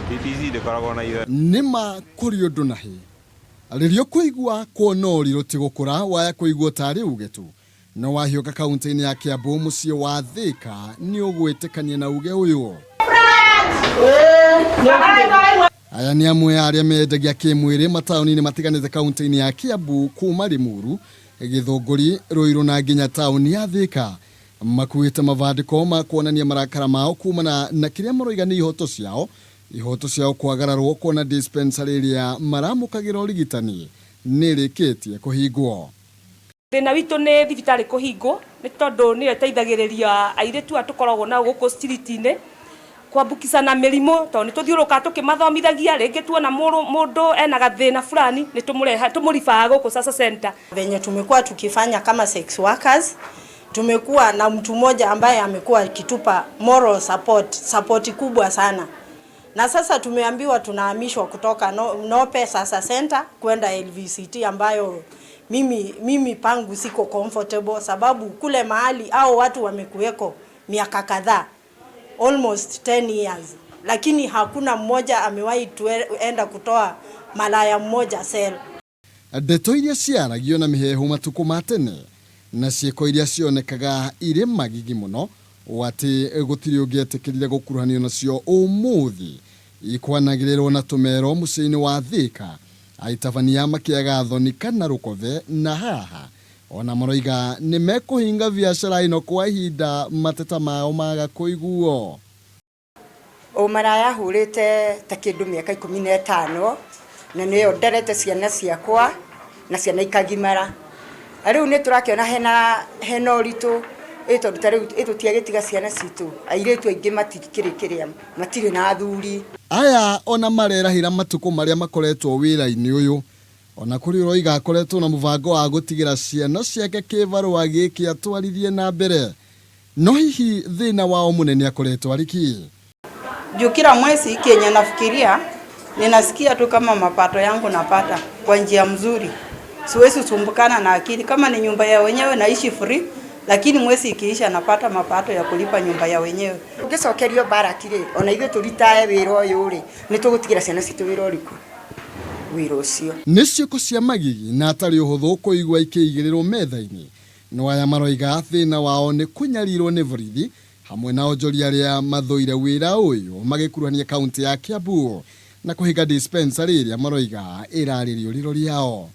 TTC ndikoragwo na ithe nima kuri undu nahi aririo kuigua kuona ũrirũ ti gũkũra waya kuigua tarĩ uge tu no wahioka kaunti-inĩ ya Kiambu muciĩ wa Thika nĩ ũgwĩtĩkania na uge ũyũ. Aya nĩ amwe ya arĩa mendagia kĩmwĩrĩ mataũni-inĩ matiganĩte kaunti-inĩ ya Kiambu kuma Limuru, Gĩthũngũri, Ruiru na nginya taũni ya Thika, makuĩte mabandĩko ma kuonania marakara mao kumana na kĩrĩa maroiga nĩ ihoto ciao kwagararwo kuona dispensary ĩrĩa maramũkagĩra ũrigitani nĩrĩkĩtie kũhingwo. Thĩna witũ nĩ thibitarĩ kũhingwo nĩ tondũ nĩyo ĩteithagĩrĩria airĩtu a tũkoragwo nao gũkũ street-inĩ kwambukisana mĩrimũ, tondũ nĩ tũthiũrũka tũkĩmathomithagia, rĩngĩ tuona mũndũ ena gathĩna fulani nĩ tũmũribaga gũkũ Sasa Center. Venye tumekuwa tukifanya kama sex workers, tumekuwa na mtu mmoja ambaye amekuwa akitupa moral support kubwa sana. Na sasa tumeambiwa tunahamishwa kutoka Nope Sasa Center kwenda LVCT ambayo mimi pangu siko comfortable, sababu kule mahali au watu wamekuweko miaka kadhaa, almost 10 years, lakini hakuna mmoja amewahi tuenda kutoa malaya mmoja cell. Ndeto iria ciaragio na mihehu matuko ma tene na ciĩko iria cionekaga irĩ magigi mũno wati gũtirĩ ũngĩetĩkĩrire gũkuruhanio nacio ũmũthĩ ikwanagĩrĩrwo na tũmero mũciĩ-inĩ wa Thika, aitabania makĩaga thoni kana rũkothe na haha ona maroiga nĩ mekũhinga biacara ĩno kwa ihinda mateta mao maga kũiguo. Ũmaraya hũrĩte ta kĩndũ mĩaka 15 na nĩyo nderete ciana ciakwa na ciana ikagimara. Rĩu nĩ tũrakĩona hena ũritũ tondũ tarĩu tũtiagĩtiga ciana citũ, airĩtu aingĩ matikĩrĩkĩrĩa matirĩ na athuri. Aya ona marerahĩra matukũ marĩa makoretwo wĩra-inĩ ũyũ, ona kũrĩ ũroiga akoretwo na mũbango wa gũtigĩra ciana ciake kĩbarũa gĩkĩ atwarithie na mbere, no hihi thĩna wao mũnene akoretwo ariki. Juu kila mwezi Kenya nafikiria ninasikia tu kama mapato yangu napata kwa njia mzuri, siwezi sumbukana na akili kama ni nyumba ya wenyewe naishi free, lakini mwezi ikiisha napata mapato ya kulipa nyumba ya wenyewe. Ũngĩcokerio barakire ona ithuĩ tũritae wĩra ũyũ rĩ nĩ tũgũtigĩra ciana citũ wĩra ũrĩkũ wĩra ũcio. Nĩ ciĩko cia magigi na atarĩ ũhũthũ kũigua ikĩigĩrĩrwo metha-inĩ, no aya maroiga thĩna wao nĩ kũnyarirwo nĩ borithi hamwe na onjoria arĩa mathũire wĩra ũyũ magĩkuruhania kaunti ya Kiambu na kũhinga dispensary ĩrĩa maroiga ĩrarĩ rĩũrĩro rĩao.